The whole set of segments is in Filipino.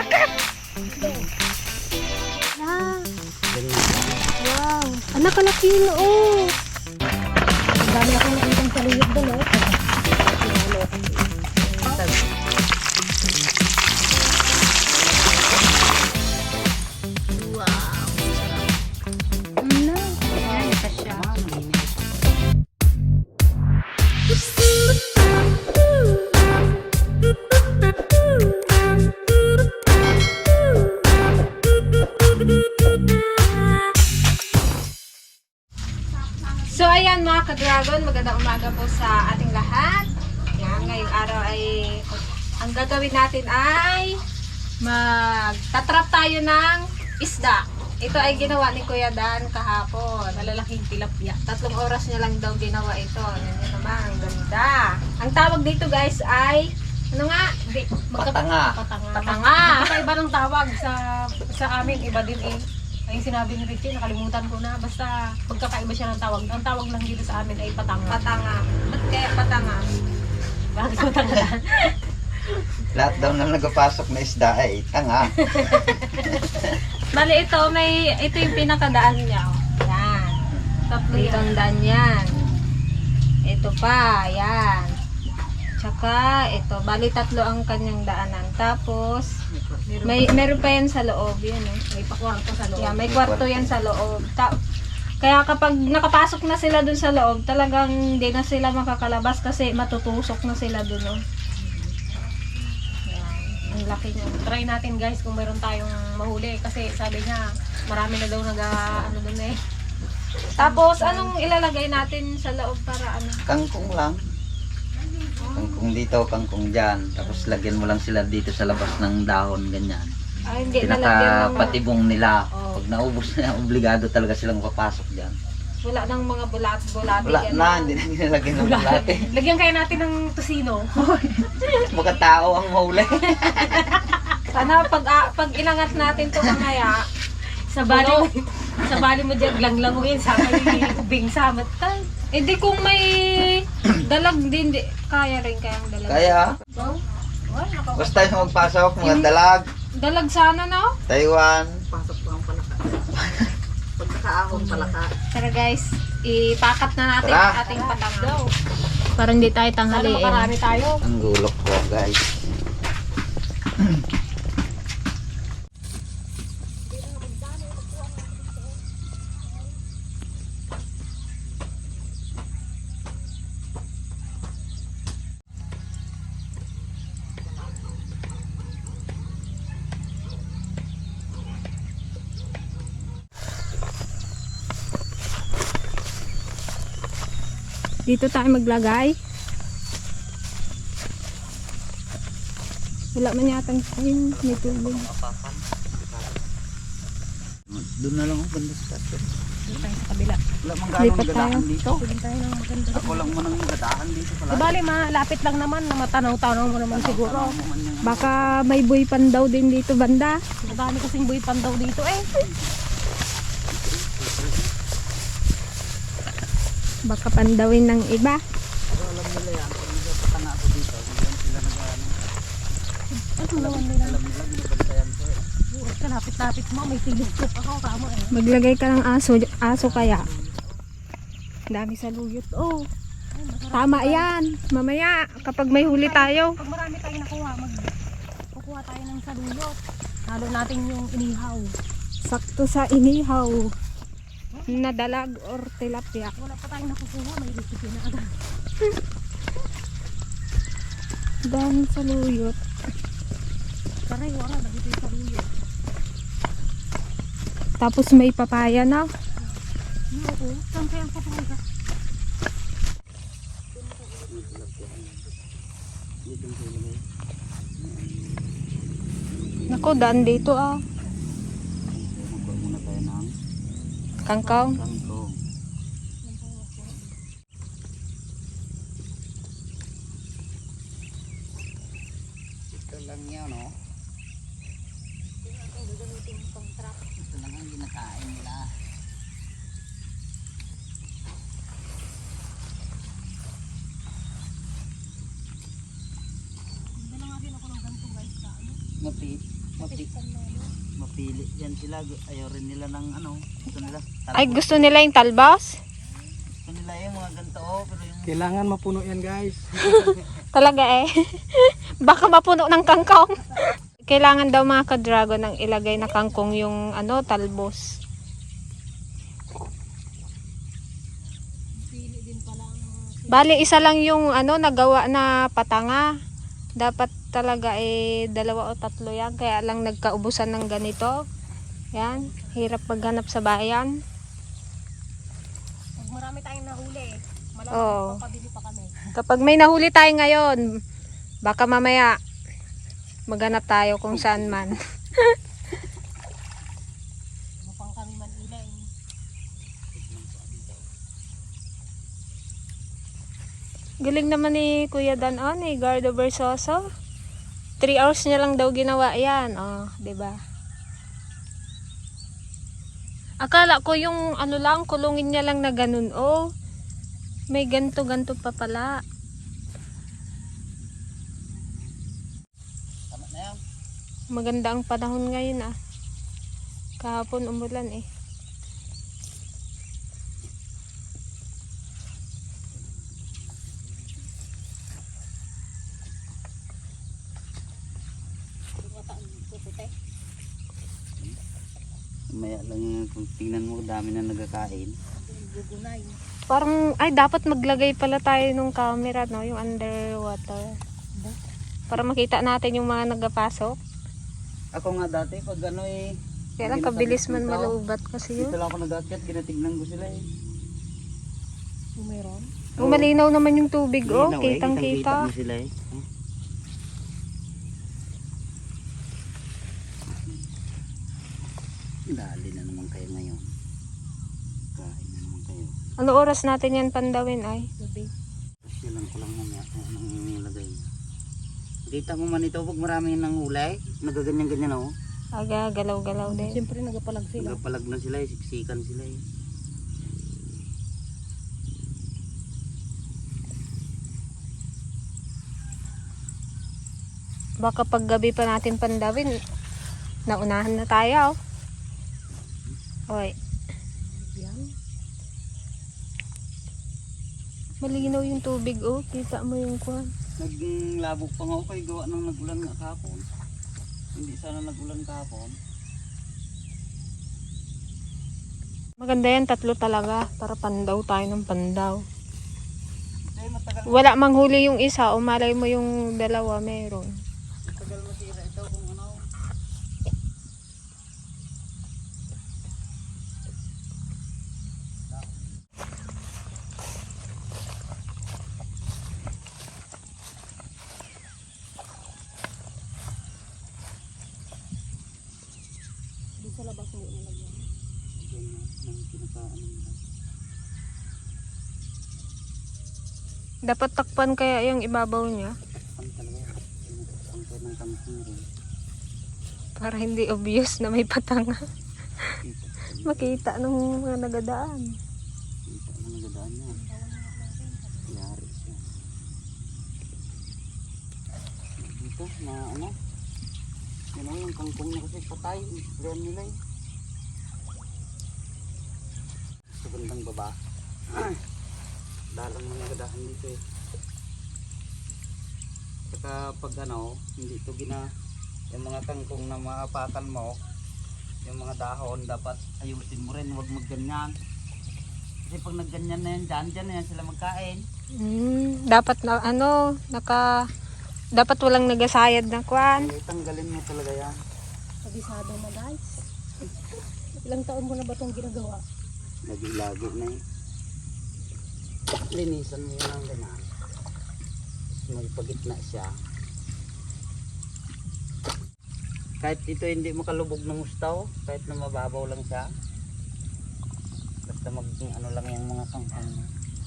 Ah, wow. Anak, kalaki yun, oh. Ang dami akong nakitang saluyot doon, oh. So ayan mga ka-dragon, magandang umaga po sa ating lahat. Yan, ngayong araw ay ang gagawin natin ay magtatrap tayo ng isda. Ito ay ginawa ni Kuya Dan kahapon, malalaking tilapia. 3 oras niya lang daw ginawa ito. Yan yun naman, ang ganda. Ang tawag dito guys ay, ano nga? Patanga. Patanga. Iba ng tawag sa amin, iba din eh. Ay sinabi ni Richie, nakalimutan ko na. Basta magkakaiba siya ng tawag. Ang tawag lang dito sa amin ay patanga. Patanga. Ba't kaya patanga? Bakit patanga na? Lahat daw na nagpapasok na isda ay tanga. Bali ito yung pinakadaan niya. Oh. Yan. Dito ang daan yan. Ito pa, yan. Tsaka ito, bali 3 ang kanyang daanan. Tapos meron pa yan sa loob, yan eh. May pakwarto sa loob. Yeah, may kwarto yan sa loob. Kaya kapag nakapasok na sila dun sa loob, talagang hindi na sila makakalabas kasi matutusok na sila dun. Oh. Yan. Ang laki niya. Try natin guys kung meron tayong mahuli. Kasi sabi niya, marami na daw ano dun eh. Tapos anong ilalagay natin sa loob para ano? Kangkong lang. Kangkong dito, kangkong dyan. Tapos lagyan mo lang sila dito sa labas ng dahon, ganyan. Ay, hindi nalagyan ng Pinakapatibong nila. Oh. Pag naubos na, obligado talaga silang papasok dyan. wala nang mga bulati. Wala yan. na, hindi na nilalagyan ng bulate. Lagyan kaya natin ng tosino. Baka tao ang mahuli. Sana pag inangat natin to mamaya, Sa bali mo dyan, langlanguin sa may ubing samat tayo. hindi kung may dalag din, kaya rin kayang dalag. Kaya, Oh? Well, basta yung magpasok, mga dalag, dalag sana na. Taiwan. Tara guys, ipakat na natin Tara. ang ating patanga. Para hindi tayo Sana tanghaliin. makarami tayo. Ang gulok ko, guys. Dito tayo maglagay. Wala man yata yung may tubig. Doon na lang ako, banda sa tato. Dito tayo sa kabila. Wala mang Lipat ganong gadaan tayo. dito. Pwede tayo ng maganda. Ako lang man ang gadaan dito pala. Bali, malapit lang naman na matanaw-tanaw mo naman siguro. Baka may buhay pandaw din dito banda. Madami kasing buhay pandaw dito eh. Baka pandawin ng iba. Alam nila yan, pag nagpatanga ako dito, bigyan sila nag-ano. Ano naman nila? Alam nila, binabantayan ko eh. Bukas ka, lapit-lapit mo. May silip-tip ako. Kamo eh. Maglagay ka ng aso kaya. Dami sa luyot. Oh, tama yan. Mamaya, kapag may huli tayo. Pag marami tayong nakuha, kukuha tayo ng saluyot. Halo natin yung inihaw. Sakto sa inihaw. Na dalag or tilapia. Wala pa tayong nakukuha. May recipe na agad. Dami sa luyot. Pareho nga, dito yung saluyot. Tapos may papaya na. Oo, saan kaya ang papaya? Naku, daan dito ah. Magkuha muna tayo ng Kangkong. kangkong. Ito lang yan, no? Ito lang ang ginakain nila. Dala nga din ako ng ganito guys sa ano. Napit. Mapili yan sila. Ayaw rin nila ng ano. Gusto nila. Ay, gusto nila yung talbos? Gusto nila yung mga ganito. Oh, pero yung Kailangan mapuno yan guys. Talaga eh. Baka mapuno ng kangkong. Kailangan daw mga ka-dragon ang ilagay na kangkong yung ano, talbos. Bali, isa lang yung ano, nagawa na patanga. Dapat talaga eh 2 o 3 yan. Kaya lang nagkaubusan ng ganito. Yan. Hirap maghanap sa bayan. Pag marami tayong nahuli, malamang Oo. papabili pa kami. Kapag may nahuli tayo ngayon, baka mamaya maghanap tayo kung saan man. Mapang kami Manila eh. Galing naman ni Kuya Dan ni Gardo Versoso. 3 hours niya lang daw ginawa yan. Oh, 'di ba? Akala ko yung ano lang, kulungin niya lang na ganun. Oh, may ganto-ganto pa pala. tama na yan. Maganda ang panahon ngayon ah. Kahapon umulan eh. Maya lang yan. Kung tingnan mo, dami na nagkakain. Gugunay. Parang, ay dapat maglagay pala tayo ng camera, no? Yung underwater. Para makita natin yung mga nagapasok. Ako nga dati, pag ano eh. Kaya lang kabilis man malubat kasi Dito yun. lang ako nag-akyat, kinatignan ko sila eh. Kung meron. Oh, malinaw naman yung tubig, oh. Linaw eh, Kitang-kita. mo sila eh. Dali na naman kayo ngayon. Kain na naman kayo. Ano oras natin yan pandawin ay? Gabi. Kasi lang ko lang mamaya kung anong nilagay niya. Kita mo man ito, pag marami nang hulay, nagaganyan-ganyan oh. Aga, galaw-galaw din. Siyempre nagapalag sila. Nagapalag na sila eh, siksikan sila eh. Baka pag gabi pa natin pandawin, naunahan na tayo. Oy. Yan. Malinaw yung tubig, oh. Kita mo yung kwan. Naglabog pa nga ako kay gawa ng nagulan nga kahapon. Hindi sana nagulan kahapon. Maganda yan, 3 talaga. Para pandaw tayo ng pandaw. Kasi matagal, Wala manghuli yung isa, o malay mo yung 2 meron. matagal masira ito kung ano. Doon sa labas mo nilagyan. Yan ang pinakaano nila. Dapat takpan kaya yung ibabaw niya. Ang talaga. Ang tayo ng kangkong rin. Para hindi obvious na may patanga. Makita nung mga nagadaan. Kita mo nagadaan niya. Yari siya. Dito na ano. Yan o yung kangkong niya kasi patay. Isprayan nila eh. Sa bandang baba. Dalang mga nagadaan dito eh. Saka pag ano, hindi ito yung mga kangkong na maapakan mo, yung mga dahon dapat ayusin mo rin, huwag magganyan. Kasi pag nagganyan na yan, dyan na yan sila magkain. Dapat na ano, dapat walang nagasayad na kwan. Ay, tanggalin mo talaga yan. Kabisado na guys. Ilang taon mo na ba itong ginagawa? Nagilago na eh. Linisan mo yun ang ganyan. May pagitna siya. Kahit ito hindi makalubog ng gustaw, kahit na mababaw lang siya. Basta ano lang yung mga kangkong.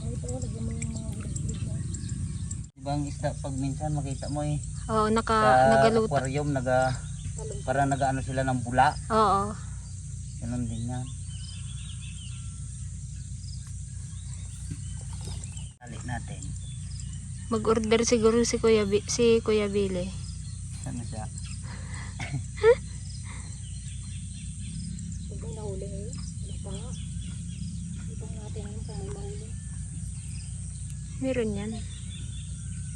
Ay, ito, lagyan mo yung mga gilid-gilid na. Diba ang isda pag minsan makita mo eh. Oo, Sa nagaluto. aquarium, para nagaano sila ng bula. Oo. Ganun din yan. Tali natin. Mag-order siguro si Kuya Billy. Sana siya. Meron yan.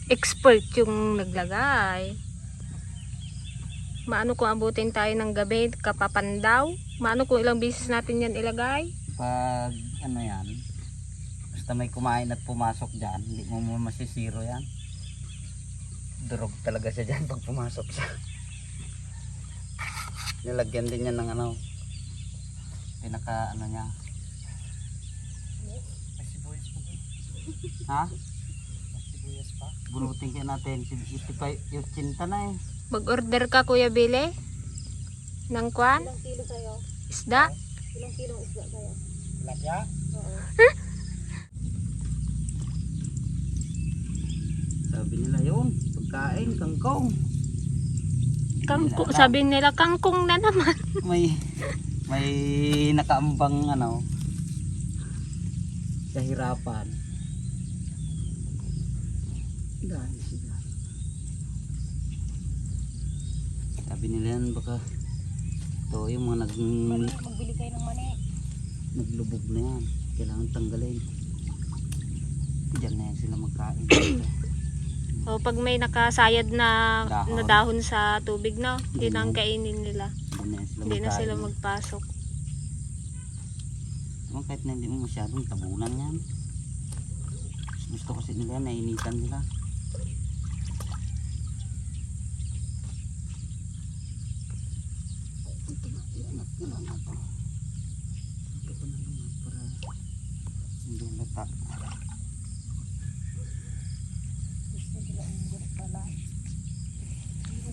Expert yung naglagay. Maano kung abutin tayo ng gabi, kapapandaw? Maano kung ilang beses natin yan ilagay? Pag ano yan, basta may kumain at pumasok dyan, hindi mo masisiro yan. Durog talaga siya dyan pag pumasok siya. Nilagyan din niya ng ano, pinaka ano niya. Ha? Bunutin kaya natin, 85 na eh. Mag-order ka Kuya Billy? Ng kwan? Ilang kilo sa'yo? Isda? Ilang kilo isda sa'yo? Tilapia? Oo. Sabi nila yun, pagkain, kangkong. Kangkong, sabi nila kangkong na naman. May nakaambang ano, kahirapan. Dahil sila. Sabi nila yan baka ito yung mga Magbili kayo ng mani. naglubog na yan. Kailangan tanggalin. Diyan na yan sila magkain. O pag may nakasayad na Dahon. na dahon sa tubig na, yun ang kainin nila. Hindi na yan sila Hindi na sila magkain. magpasok. Kahit na hindi mo masyadong tabunan yan. Gusto kasi nila yan, nainitan nila. Ingat na lang ito. Ito na lang para hindi lata.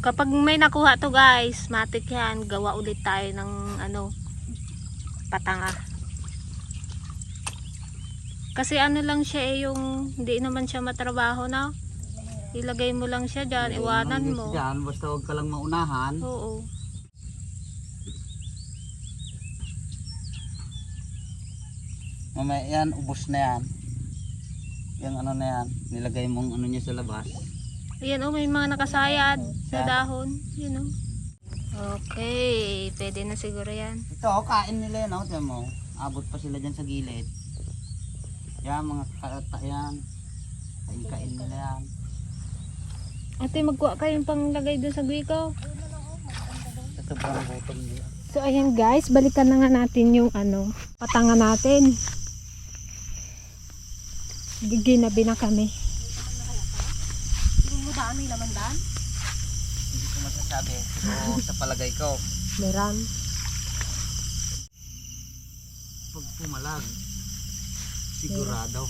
Kapag may nakuha to guys, matik yan, gawa ulit tayo ng ano, patanga. Kasi ano lang siya eh, yung hindi naman siya matrabaho na. Ilagay mo lang siya dyan, iwanan mo. Diyan, basta huwag ka lang maunahan. Oo. Mamaya yan, ubos na yan. Yung ano na yan, nilagay mong ano niya sa labas. Ayan oh, may mga nakasayad sa Yan. dahon. Yun oh. Okay, pwede na siguro yan. Ito, kain nila yan, tiyan mo. Abot pa sila dyan sa gilid. Yan, mga kata yan. Kain nila yan. Ate, magkuha kayong panglagay doon sa guiko. Ito ba ang gutom nila? So ayan guys, balikan na nga natin yung ano, patanga natin. Ginabi na kami. Tingin mo daan may laman daan? Hindi ko masasabi. So, sa palagay ko, Meron. pag pumalag, sigurado.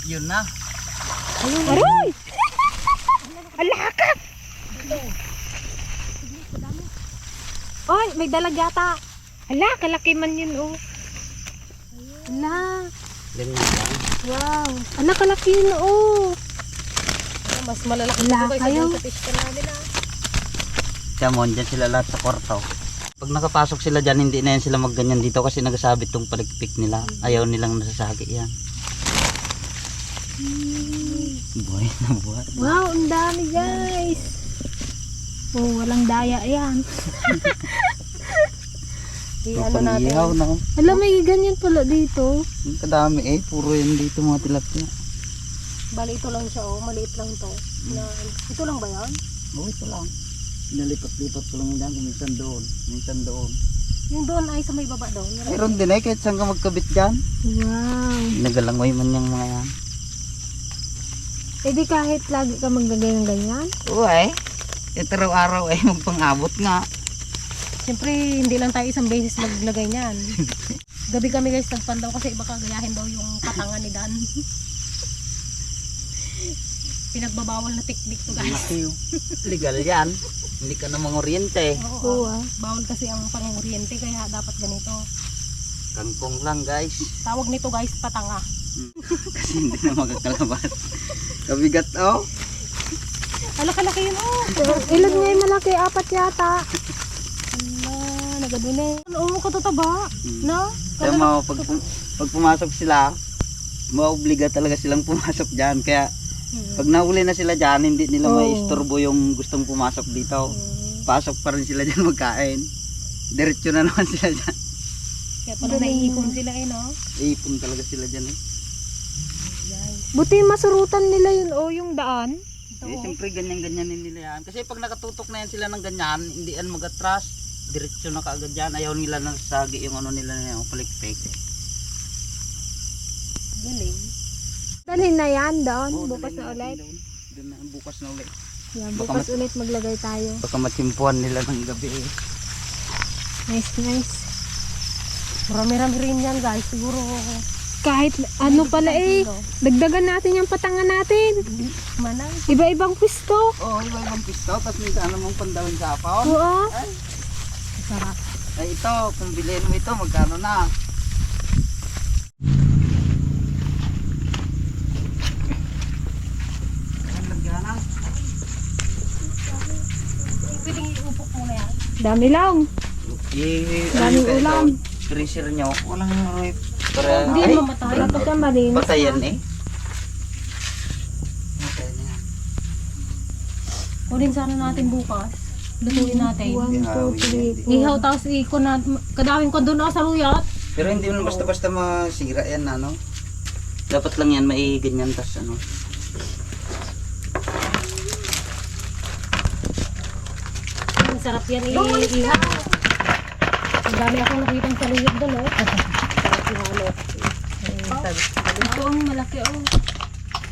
Yun na. Ayun, aray! Alaka! Oy, may dalag yata. Ala, kalaki man yun oh. Ala, Ganyan lang. wow. Ala, kalaki yun oh. Mas malalaki Wala pa kayo. sa fish pan namin ah. Tiyan mo, dyan sila lahat sa kwarto. Pag nakapasok sila dyan, hindi na yan sila magganyan dito kasi nagasabit tong palikpik nila. Ayaw nilang nasasagi yan. Buhay na buhay. Wow, ang dami guys. Oh, walang daya yan. Ano natin? Ihaw na. Alam, may ganyan pala dito. Ang kadami eh. Puro yan dito mga tilapia. Bali ito lang siya oh, maliit lang to. Na, ito lang ba yan? Oo, ito lang. Nalipat-lipat ko lang yan. Minsan doon. Minsan doon. Yung doon ay sa may baba daw. Mayroon din eh. Kahit saan ka magkabit dyan. Wow. Nagalangoy man yung mga yan. Eh di kahit lagi ka maglagay ng ganyan. Oo eh. Ito araw-araw eh. Magpang-abot nga. Siyempre hindi lang tayo isang beses maglagay niyan. Gabi kami guys nagpandaw kasi baka gayahin daw yung patanga ni Dan. Pinagbabawal na technique to guys. Legal yan. Hindi ka na manguryente. Oo ah. Bawal kasi ang panguryente kaya dapat ganito. Kangkong lang guys. Tawag nito guys patanga. Kasi hindi na magkakalabas. Kabigat oh. Alak-alaki yun oh. Ilan nga yung malaki? 4 yata. Ala, nagadunay. Ano mo katataba? Na? Kaya mo, pag pumasok sila, maobliga talaga silang pumasok dyan. Kaya pag nahuli na sila dyan, hindi nila maistorbo yung gustong pumasok dito. Pasok pa rin sila dyan magkain. Diretso na naman sila dyan. Kaya pala naiipon sila eh no? Ipon talaga sila dyan eh. Guys. Buti masurutan nila yun o yung daan. Eh, siyempre ganyan-ganyan nila yan. Kasi pag nakatutok na yan sila ng ganyan, hindi yan mag-atras. Diretso na kaagad yan. Ayaw nila nasagi yung ano nila yung palikpik. Galing. Dalhin na yan doon. Oo, Bukas na dalhin ulit. natin doon. Doon na, bukas na ulit. Yan, Baka bukas ulit maglagay tayo. Baka matsimpuan nila ng gabi eh. Nice, nice. Marami-rami rin yan guys. Siguro Kahit ano pala eh. Dagdagan natin yung patangan natin. manang. Iba-ibang pwesto. Oo, iba-ibang pisto. Tapos minsan anong pandawin sa apaw. Oo. Ay, Sarap. ay ito, kung bilhin mo ito, magkano na? Ang lagyanan. Pwedeng iupok muna yan. Dami lang. Daming ulam. Freezer nyo, walang rep. Para, Hindi ay, mamatay. Dapat ka malinis. patayan eh. Patayan na yan. Kunin sana natin bukas. Lutuin natin. 1, 2, 3, 4. Ihaw tapos ikon na. Kadaming ko doon sa luyot. Pero hindi mo basta-basta masira yan na, ano? Dapat lang yan, maiganyan tas ano. Ang sarap yan ihaw. Ang dami akong nakitang sa luyot doon. Ito ang malaki oh.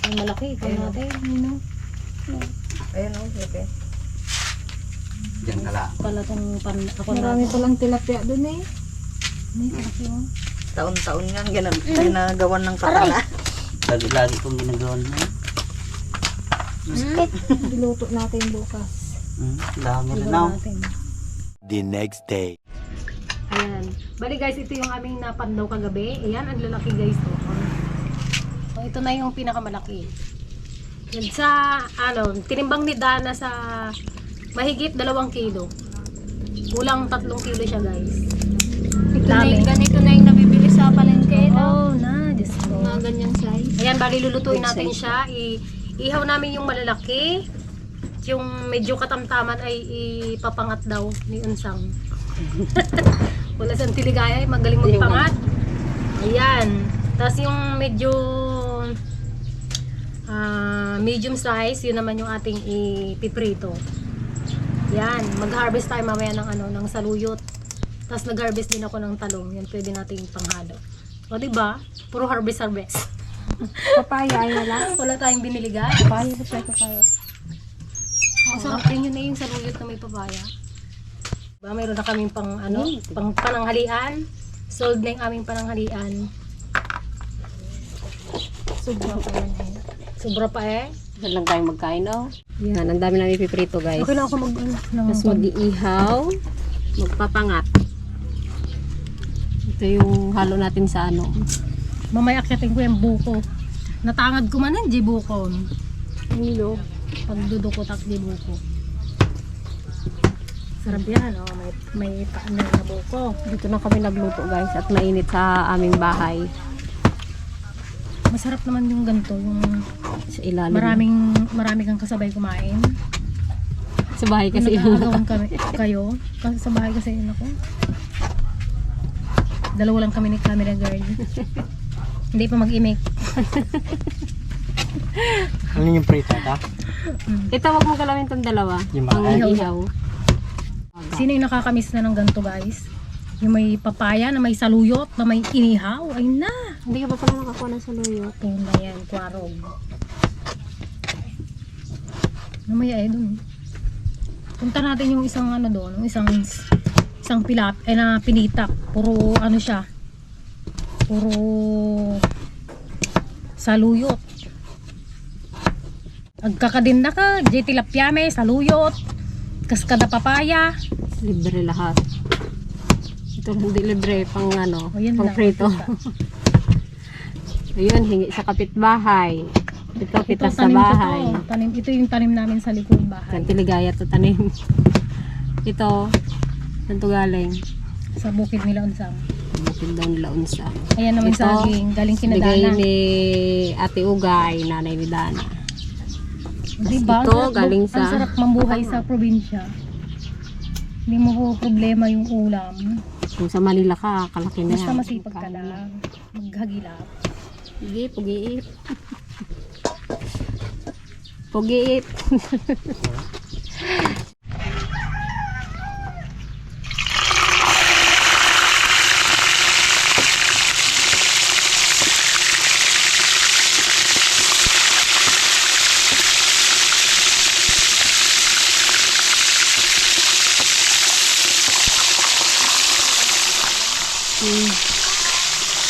Ang malaki. Ikaw natin. Ayun oh, okay. Diyan ka lang. Pala itong ako Marami palang tilapia dun eh. May sarap yun. Taon-taon yan, ginagawan ng katala. Lagi kong ginagawa na. Diluto natin bukas. Dami rin Ihaw na. natin. The next day. Ayan. Bali guys, ito yung aming napandaw kagabi. Ayan, ang lalaki guys. So, ito na yung pinakamalaki. Yan sa, tinimbang ni Dana sa mahigit 2 kilo. Kulang 3 kilo siya guys. Ganito na yung nabibili sa palengke. Oh, na. Diyos ko. Mga ganyang size. Ayan, bali lulutuin natin siya. Ihaw namin yung malalaki. Yung medyo katamtaman ay ipapangat daw ni Unsang. Wala siyang tiligaya, magaling magpangat. Ayan. Tapos yung medyo medium size, yun naman yung ating ipiprito. Yan, mag-harvest tayo mamaya ng saluyot. Tapos nag-harvest din ako ng talong. Yan pwede nating panghalo. O diba? Puro harvest. Papaya ay wala. Wala tayong binili guys. Papaya ba tayo papaya? Masarap rin yun yung saluyot na may papaya. Ba, mayroon na kaming pang pananghalian. Sold na yung aming pananghalian. Sobra pa yan eh. Sobra pa eh. Saan lang tayo magkain, oh. Yan, ang dami namin piprito, guys. Okay lang ako Tapos mag-iihaw, magpapangat. Ito yung halo natin sa ano. mamaya akyatin ko yung buko. Natangad ko man yung buko. Hilo. Pagdudukot at buko. Sarap yan, oh. May paano na buko. Dito na kami nagluto, guys. At mainit sa aming bahay. Masarap naman yung ganito, yung Sa ilalim. marami kang kasabay kumain. Sa bahay kasi. Nag-aagawan kayo. Kasi sa bahay kasi yun ako. Dalawa lang kami ni camera girl. Hindi pa mag-imake. Ano yung prito ta? Ito, wag mo galawin itong dalawa. Yung Ang mga ihaw. Sino yung nakakamiss na ng ganito guys? Yung may papaya na may saluyot na may inihaw. Ay na! Hindi ka pa pala nakakuha ng saluyot. Tingnan na yan, kwarog. Namaya eh dun. Punta natin yung isang doon, isang na pinitak. Puro siya. Puro saluyot. Agkakadinda ka, tilapia may saluyot. Kaskada papaya. Libre lahat. Ito hindi libre pang ano, O, yun pang lang. prito. Ayun, hingi sa kapitbahay. Ito kita sa tanim ko bahay. to. Ito yung tanim namin sa likod bahay. Saan tiligaya to tanim. Ito, saan to galing? Sa bukid nila Unsang. Bukid daw nila unsa. Ayan naman Ito, saging, galing kina Bigay Dana. ni Ate Ugay, nanay ni Dana. Diba? Ito, galing Ang sa- sarap mambuhay sa probinsya. Hindi mo po problema yung ulam. Kung sa Manila ka, kalaki na Basta yan. masipag ka lang. Maghagilap. Sige, pugiit. Pugiit.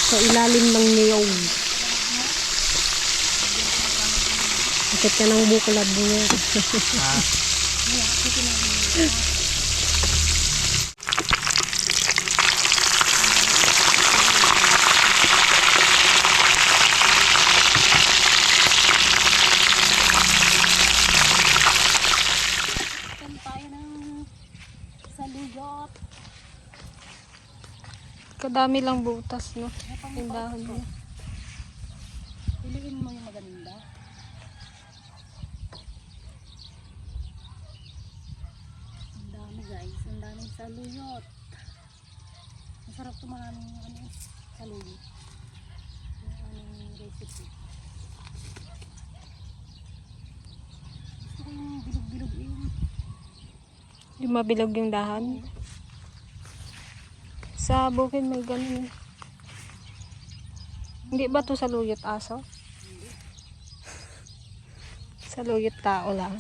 Sa ilalim ng niyog. Bakit ka ng bukulad mo niya? Kadami lang butas, no? Yung dahon niya. Piliin mo yung maganda. Ang dami guys, ang daming saluyot. Masarap ito maraming saluyot. Yung aming recipe. Gusto ko yung bilog-bilog yun. Yung mabilog yung dahan. Sa bukid may ganun. Hindi ba to saluyot aso? Saluyot tao lang.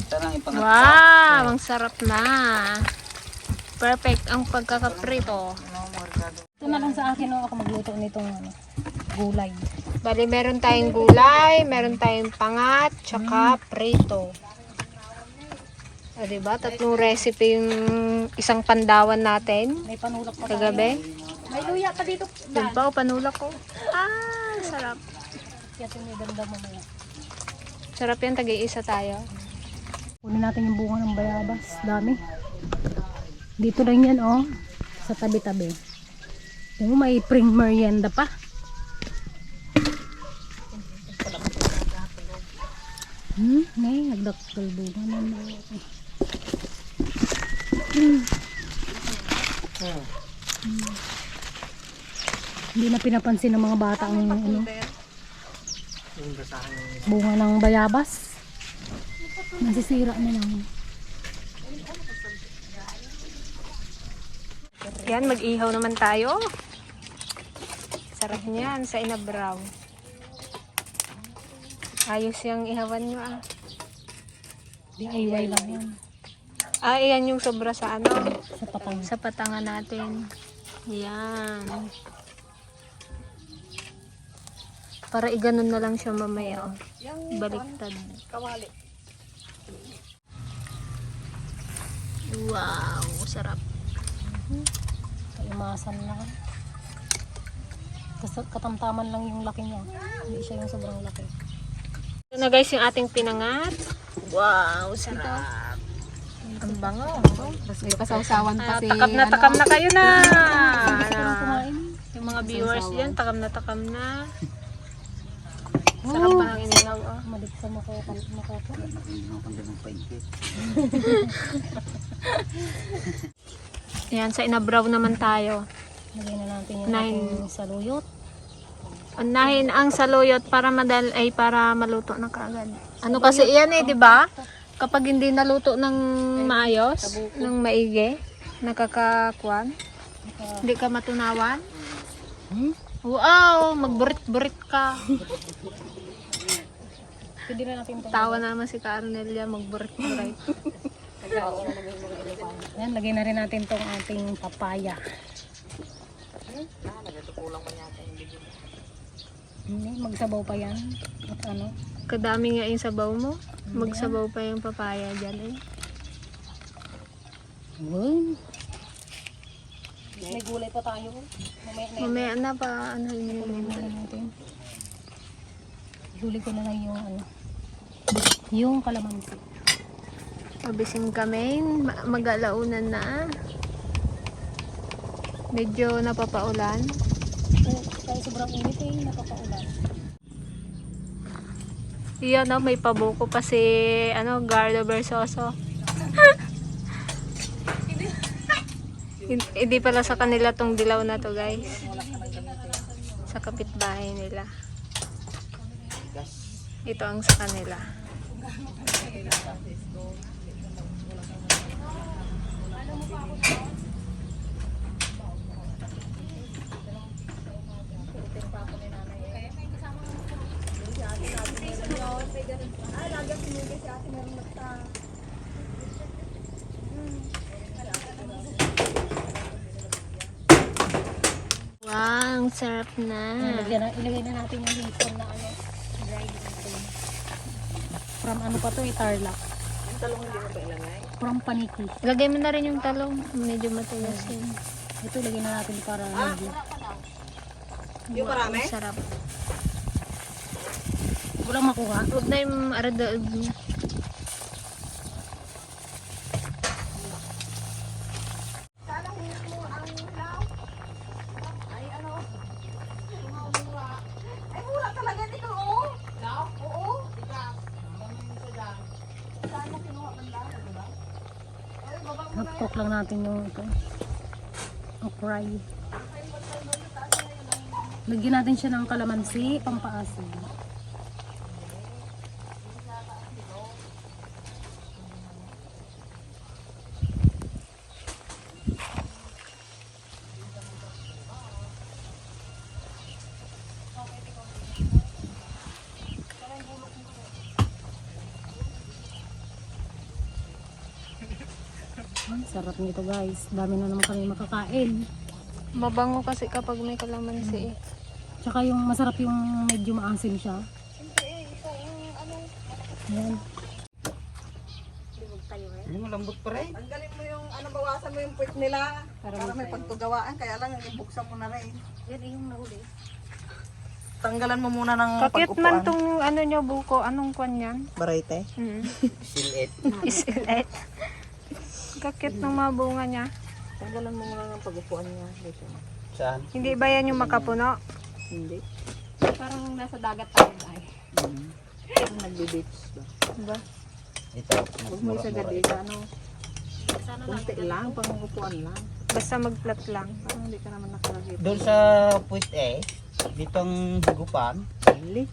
Ito lang ipangat. Wow! Ang sarap na. Perfect ang pagkakaprito. Ito na lang sa akin no, ako magluto nitong gulay. Bali, meron tayong gulay, meron tayong pangat, tsaka prito. O, diba? Tatlong recipe yung isang pandawan natin May panulak pa kagabi. May luya pa dito. Doon pa, panulak ko. Ah, sarap. Kaya ito yung ganda mamaya. Sarap yan, tag-iisa tayo. Kunin natin yung bunga ng bayabas. Dami. Dito lang yan oh. Sa tabi-tabi. Tingnan mo may spring merienda pa. May nagdaktal bunga naman. Hindi na pinapansin ng mga bata ang ano, bunga ng bayabas. Nasisira na lang. Yan, mag-ihaw naman tayo. Sarap niyan sa inabraw. Ayos yung ihawan nyo ah. DIY lang yan. Ah, yan yung sobra sa ano? Sa patang. Sa patanga natin. Yan. Para iganon na lang siya mamaya. Oh. Baliktad. Kawali. Wow, sarap. Kaimasan lang. Katamtaman lang yung laki niya. Hindi siya yung sobrang laki. Ito na guys yung ating pinangat. Wow, sarap. Ang bango. Tapos may pasawsawan pa si... Takam na kayo na. Kumain. Yung mga viewers dyan, takam na. Sarap pa ng inihaw. Oh. Malik sa makakal. Ayan, sa inabraw naman tayo. Lagyan na natin yung Nine. ating saluyot. Unahin ang saluyot para para maluto na kaagad. Ano kasi iyan eh, 'di ba? Kapag hindi naluto ng maayos, ng maigi, nakakakuan, hindi ka matunawan. Wow, magburit-burit ka. Pwede na natin ito. Tawa naman si Carnelia, magburit-burit. Yan, lagyan na rin natin itong ating papaya. Hindi, magsabaw pa yan. At ano? Kadami nga yung sabaw mo. Magsabaw pa yung papaya dyan eh. Wow. May gulay pa tayo. Mamaya na pa, ano yun. natin. Gulay ko na lang yung ano. Yung kalamansi. Mabising kami. Mag-alaunan na. Medyo napapaulan. Kaya sobrang init eh, napapaulan. Iyan no, may pabuko pa si Gardo Versoso. Hindi pala sa kanila tong dilaw na to, guys. Sa kapitbahay nila. Ito ang sa kanila. Wow, ang sarap na. Ilagay na natin yung hipon na dried hipon. From ano pa to, Tarlac. Yung talong hindi mo pa ilagay? From Paniki. Lagay mo na rin yung talong. Medyo matigas yun. Ito, ilagay na natin para medyo. Yung marami? Ang sarap. Walang makuha. Huwag na yung aradaog mo. Haptok lang natin yung ito. Fry. Lagyan natin siya ng kalamansi, pampaasin. Ang sarap nito guys. Dami na naman kami makakain. Mabango kasi kapag may kalamansi eh. Tsaka yung masarap yung medyo maasim siya. Ayan. Hindi mo lambot pa rin. Tanggalin mo yung bawasan mo yung puwit nila para may pagtugawaan, kaya lang ibuksan mo na rin. Yan yung nahuli. Tanggalan mo muna ng Kakit man tong nyo buko. Anong kwan yan? Barete. Silit. Isilet. Kakit ng mga bunga niya. Tanggalan mo muna ng pagupuan niya dito. Saan? Hindi ba yan yung makapuno? Hindi. Parang nasa dagat tayo ay. Ang nagbe-beach ba? Diba? Ito. Huwag mo isa gadi sa kunti lang, pangupuan lang. Basta mag-flat lang. Parang hindi ka naman nakalagay. Doon sa puwit dito ang higupan. Really?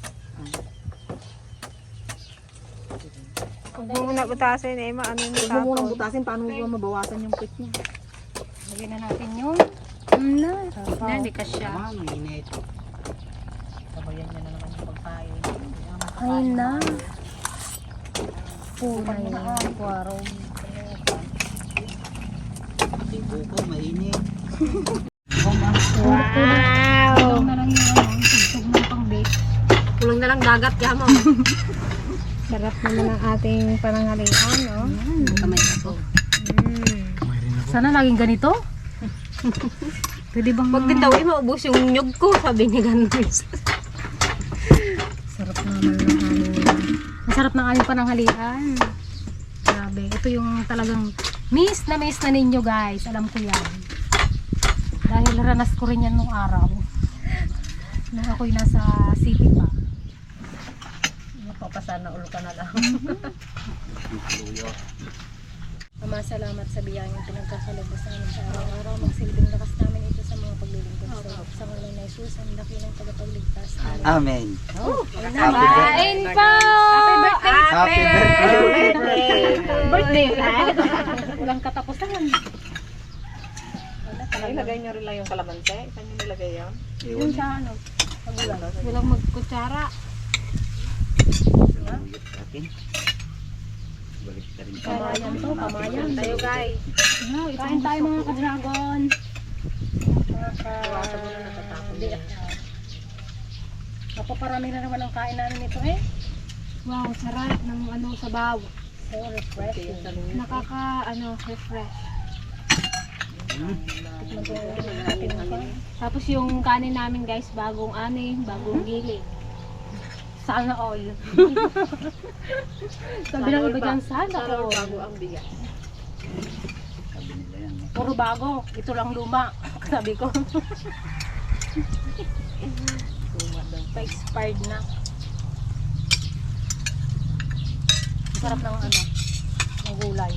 Huwag mo muna butasin eh. Ano yung Huwag mo munang tapon. butasin, paano mo mabawasan yung puwit niya? Lagyan na natin yung Hindi ka siya. Naman, init. Sabayan niya na naman yung pagkain. ay na. Punay na. Puwaro. Hindi buko, mainit. Wow! Kulang na lang yung tugtog ng pang-bake. Kulong na lang dagat kaya mo. Sarap naman ang ating pananghalian, no? Kamay ako. Sana laging ganito. Pwede bang Pag din daw maubos yung nyug ko, sabi ni Ganris. sarap naman ng aming masarap ng aming pananghalian. Grabe. Ito yung talagang miss na ninyo guys. Alam ko yan. Dahil ranas ko rin yan nung araw. Nung ako'y nasa city pa. Papasana ulo ka na lang. Ama, salamat sa biyayang pinagkakalubos sa amin sa araw-araw. Magsilbing lakas namin ito sa mga paglilingkod sa ngalan na Jesus, ang dakilang tagapagligtas. Amen. Kain po! Happy birthday! Birthday! Walang katapusan. Ilagay niyo rin lang yung kalamansi. Saan niyo nilagay yan? Yun sa ano? Walang magkutsara. Balik ka rin. Kamayan to, kamayan. Tayo guys. Kain tayo mga ka-dragon. Napaparami na naman ang kain namin ito eh. Wow, sarap ng sabaw. So refreshing. Refresh. Tapos yung kanin namin guys, bagong bagong giling. Sana all. Sabi ng iba dyan, sana all. Bago ang bigas. Sabi nila yan. Puro bago. Ito lang luma. Sabi ko. Pa-expired na. Masarap ng ng gulay.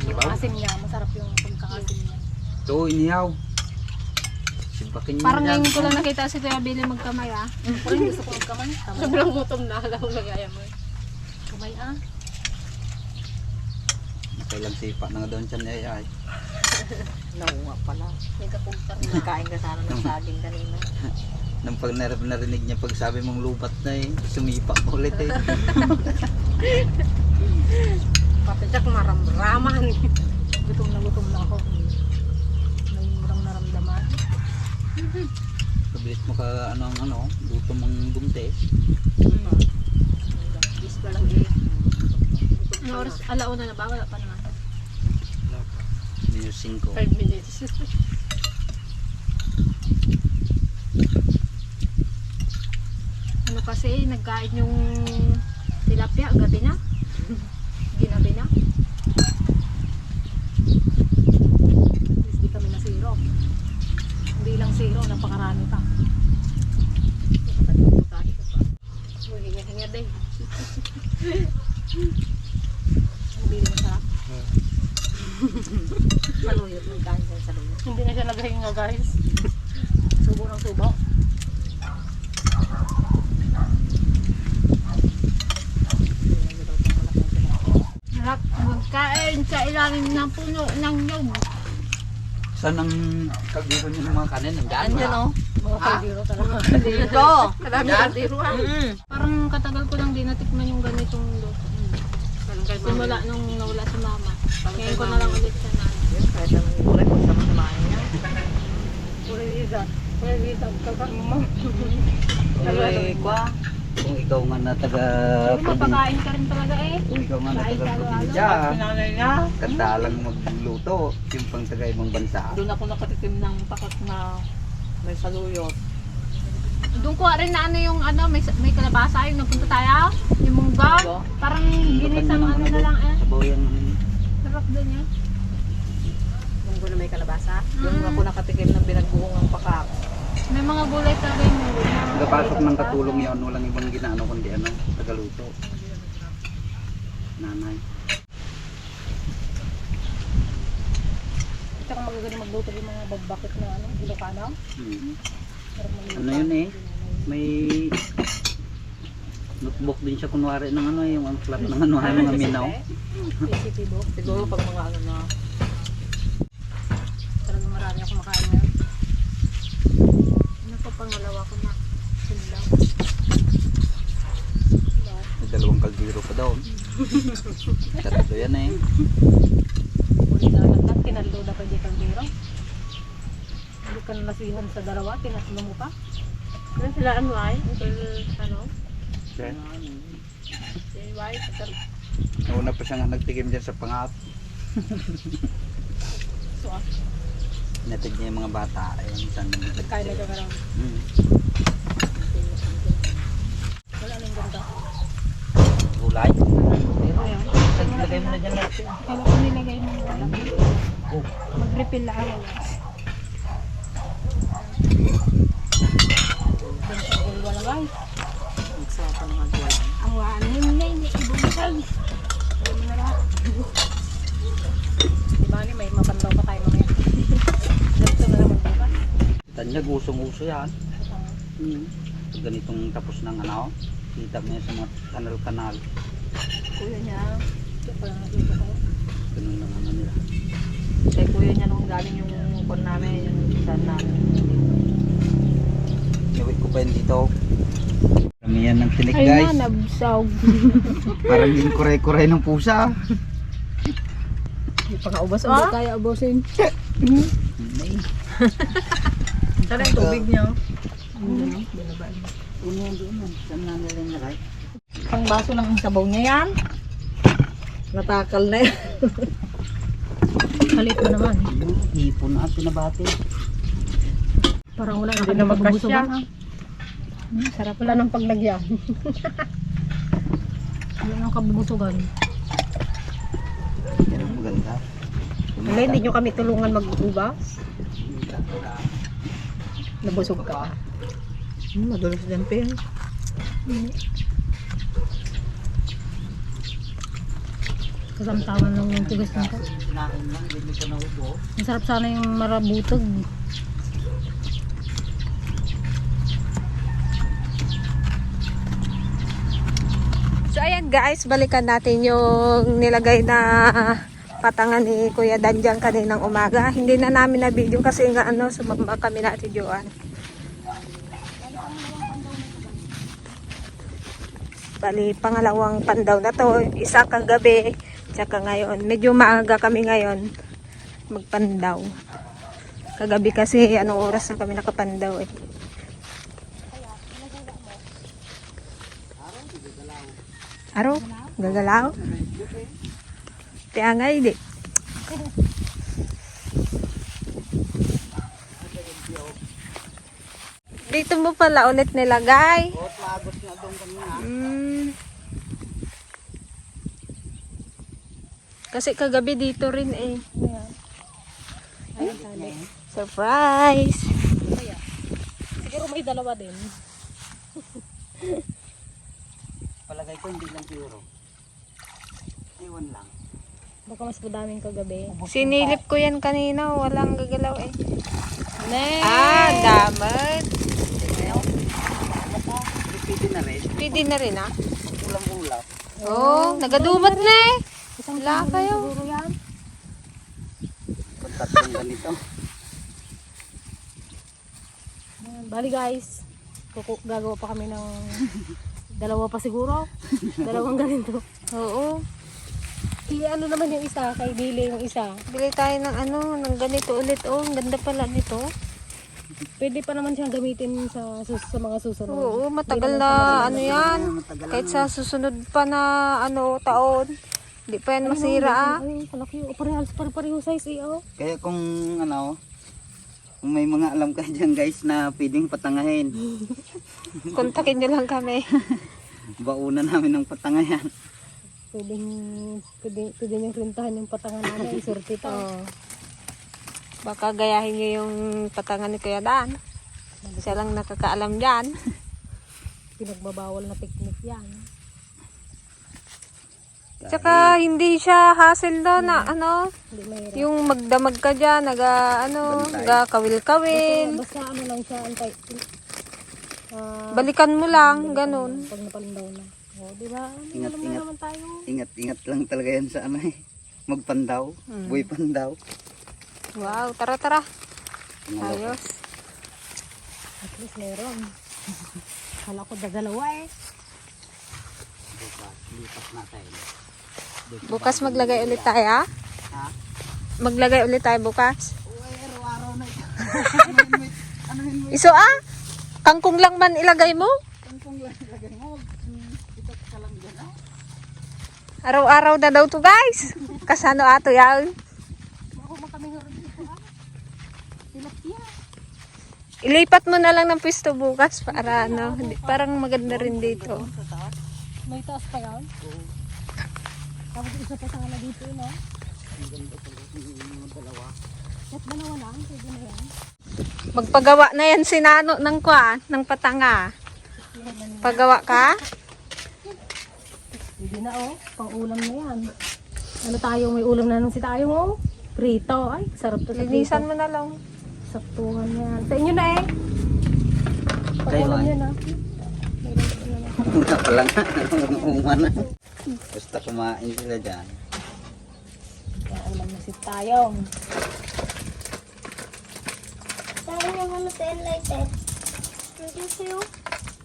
Yung asim niya, masarap yung pagkakasim niya. Ito, inihaw. Sibakin niyo Parang dyan. ngayon ko lang nakita si Kuya Billy magkamay ah. Pero hindi gusto ko magkamay. Kamay. Sobrang gutom na. Alam mo nagaya mo. Kamay Kailang sipa na nga doon siya niya ay. Naunga pala. May kapugtar na. Nakain ka sana ng saging kanina. Nang pag narinig niya pag sabi mong lubat na eh, sumipa ulit eh. Papitsak maramraman. Gutom na ako. May murang naramdaman. Kabilis mo ka luto mong bumte. Bis pa lang eh. Ano oras? Alauna na ba? Wala pa naman. Minus 5. 5 minutes. Ano kasi, nagkain yung tilapia, gabi na. Ginabi na. Hindi kami na zero. Hindi lang zero, napakarami pa. Uy, hinga-hinga din. Ang bili masarap. Maluyot ng kain sa saluyot. Hindi na siya naghahinga guys. Subo ng subo. Harap magkain sa ilalim ng puno ng nyog. Saan ang kaldero niyo ng mga kanin? Nandyan Andyan wala. oh. Mga kaldero talaga. Dito. Marami kaldero ha. Parang katagal ko lang din natikman yung ganitong luto. Simula nung nawala si mama. Ngayon ko na lang ulit sa nanay. Kahit ang kulay kung sama-samahan niya. Puro isa. Puro isa. Kakakma. Kulay kwa. Kung ikaw nga na taga Mapakain ka rin talaga eh. Kung ikaw nga na Kahit taga halo-halo. probinsya, Nanay niya. kanda lang magluto. Yung pang taga ibang bansa. Doon ako nakatikim ng pakat na may saluyot. Doon ko rin na may kalabasa yung napunta tayo. Yung munggo. Parang ginisang na lang eh. Sabaw yan. Sarap din eh. Munggo na may kalabasa. Doon ako nakatikim ng binagbuong ng pakak. May mga gulay talaga yung munggo. Nagapasok ng katulong yun, walang ibang ginaano kundi tagaluto. Nanay. Ito kang magagaling magluto yung mga bagbakit na Ilocano. Sarap magluto. Ano yun eh? May notebook din siya kunwari ng yung ang flat ng mga minaw. Recipe book. Siguro pag mga na. Talagang marami ako makain ngayon. Ano pa pangalawa ko na? Sinilaw. May dalawang kaldero pa daw. Tatlo yan eh. Uli na lang. Tinalo na pa dito ang biro. Hindi ka nasihan sa dalawa. Tinaslo mo pa. Ano sila ano ay? Ano? Okay. Si White. Nauna pa siya nga nagtikim dyan sa pangat. Natig niya yung mga bata. Ayun, saan naman. Kain na ka lang. Wala na yung ganda. Gulay. Lagay mo na dyan natin. Kala ko nilagay mo na lang. Mag-refill lang ako. Wala guys. Nagsarap ng hagwan. Ang wanin na hindi ibungkay. Di ba may mapandaw pa tayo mamaya. Ganito na naman bukas. Tanya, gusong-uso yan. Pag ganitong tapos ng kita mo yan sa mga kanal-kanal. Kuya niya. Ito pa lang nakita ko. Ganun lang nila. Kay kuya niya nung galing yung kon namin. Yung saan namin. Gawin ko pa yun dito. Karamihan ng tinik Ay guys. na, nabsaw. Parang yung kuray-kuray ng pusa. Hindi pa kaubos. Hindi kaya ubusin. Saan yung tubig niya? Saan na nila nilagay? Pang baso lang ang sabaw niya yan. Natakal na yan. Kalit mo naman. Hipon na at pinabati. Parang wala Hindi na magkasya. Sarap. Wala nang paglagyan. Wala nang kabubusugan. Yan ang maganda. Wala, hindi nyo kami tulungan mag-ubas. Nabusog ka. Madulas din pa yan. Kasamtawan lang yung tugas nito. Sinain lang, hindi ko na ubo. Masarap sana yung marabutog. So ayan guys, balikan natin yung nilagay na patangan ni Kuya Danjang kaninang umaga. Hindi na namin na video kasi nga sumamba kami natin Joan. Bali, pangalawang pandaw na to. Isa kagabi, tsaka ngayon. Medyo maaga kami ngayon magpandaw. Kagabi kasi anong oras na kami nakapandaw eh. Araw? Gagalaw? Kaya nga hindi. Dito mo pala ulit nilagay.Ot, maagos na doon kanina. Kasi kagabi dito rin eh. Surprise! Siguro may dalawa din. Palagay ko hindi lang siguro. Iwan lang. Baka mas madaming kagabi. Sinilip ko yan kanina. Walang gagalaw eh. Next! Damat. Pwede na rin. Pwede na rin ah. Ulam-ulam. Oh, nagadumat na eh. Isang Wala kilo kayo. siguro yan. Pag tatlong ganito. Ayan, bali guys, gagawa pa kami ng dalawa pa siguro. Dalawang ganito. Oo. Ano naman yung isa, kay Billy yung isa. Bili tayo ng ganito ulit. Oh, ang ganda pala nito. Pwede pa naman siyang gamitin sa mga susunod. Oo, matagal na yan. Kahit sa susunod pa na taon. Hindi pa yan masira ah. Ay, palaki. O, pareho size eh, oh. Kaya kung kung may mga alam kayo dyan guys na pwedeng patangahin. Kontakin nyo lang kami. Baunan namin ng patangayan. Pwede niyong rintahan yung patangan namin. Isurti ito. Oh. Baka gayahin nyo yung patangan ni Kuya Dan. Siya lang nakakaalam dyan. Pinagbabawal na technique yan. Tsaka hindi siya hassle do na Hindi mahirap. yung magdamag ka dyan, kawil-kawil. Basta ano lang siya, antay. Balikan mo lang, ganun. Pag napalindaw na. O, di ba? Ingat, Alam na ingat. naman tayo. Ingat lang talaga yan sa magpandaw. Buhay pandaw. Wow, tara. Ayos. At least meron. Kala ko dalawa eh. Lipat natin. Bukas maglagay ulit tayo. Ha? Maglagay ulit tayo bukas. Uy, araw-araw na ito. Anuhin mo Iso kangkong lang man ilagay mo. kung lagay mo. Ito ka lang dyan Araw-araw na daw to guys. Kasano ato yan. Ako kami nga rin dito ah. Tilapia. Ilipat mo na lang ng pwesto bukas para parang maganda rin dito. May taas pa yan? Oo. Tapos isa pa sana dito no? At dalawa lang, pwede na yan. Magpagawa na yan si Nano ng patanga. Pagawa ka? Pwede na oh, pang ulam na yan. Ano tayo, may ulam na nung si tayo oh. Prito, ay sarap to sa Linisan prito. mo na lang. Saktuhan yan. Sa inyo na eh. Pag Kayo, ulam ay. yan ah. Una pa lang. Umana. Basta kumain sila dyan. Kaya ulam na si tayo.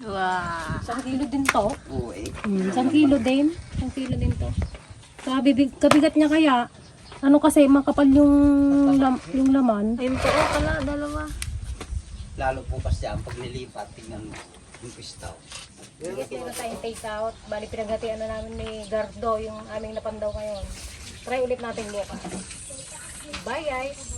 Wow. 1 kilo din to. Uy. 1 kilo din. 1 kilo din to. Kabigat niya kaya. Ano kasi makapal yung laman. Ayun po pala, dalawa. Lalo bukas dyan pag nilipat. Tingnan mo. Yung pistaw. Bigyan na tayong take out. Bali pinaghatian na namin ni Gardo yung aming napandaw ngayon. Try ulit natin bukas. Bye guys!